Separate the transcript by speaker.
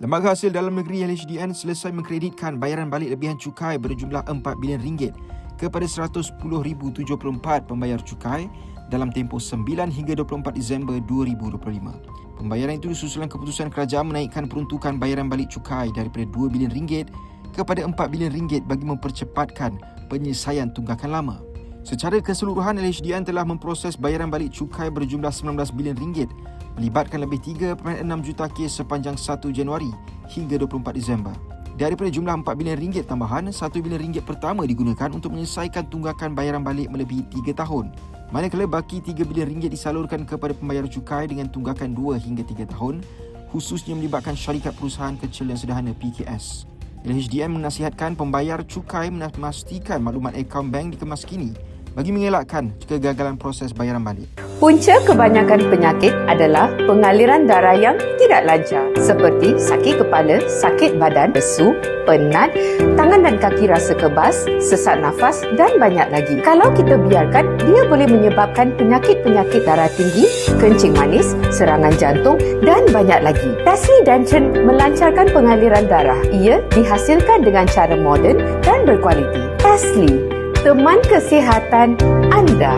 Speaker 1: Lembaga Hasil Dalam Negeri LHDN selesai mengkreditkan bayaran balik lebihan cukai berjumlah RM4 bilion kepada 110,074 pembayar cukai dalam tempoh 9 hingga 24 Disember 2025. Pembayaran itu disusulan keputusan kerajaan menaikkan peruntukan bayaran balik cukai daripada RM2 bilion kepada RM4 bilion bagi mempercepatkan penyelesaian tunggakan lama. Secara keseluruhan, LHDN telah memproses bayaran balik cukai berjumlah RM19 bilion melibatkan lebih 3.6 juta kes sepanjang 1 Januari hingga 24 Disember. Daripada jumlah RM4 bilion tambahan, RM1 bilion pertama digunakan untuk menyelesaikan tunggakan bayaran balik melebihi 3 tahun. Manakala baki RM3 bilion disalurkan kepada pembayar cukai dengan tunggakan 2 hingga 3 tahun, khususnya melibatkan syarikat perusahaan kecil dan sederhana PKS. LHDN menasihatkan pembayar cukai memastikan maklumat akaun bank dikemas kini bagi mengelakkan kegagalan proses bayaran balik.
Speaker 2: Punca kebanyakan penyakit adalah pengaliran darah yang tidak lancar seperti sakit kepala, sakit badan, lesu, penat, tangan dan kaki rasa kebas, sesak nafas dan banyak lagi. Kalau kita biarkan, dia boleh menyebabkan penyakit-penyakit darah tinggi, kencing manis, serangan jantung dan banyak lagi. Tasli Danton melancarkan pengaliran darah. Ia dihasilkan dengan cara moden dan berkualiti. Tasli, teman kesihatan anda.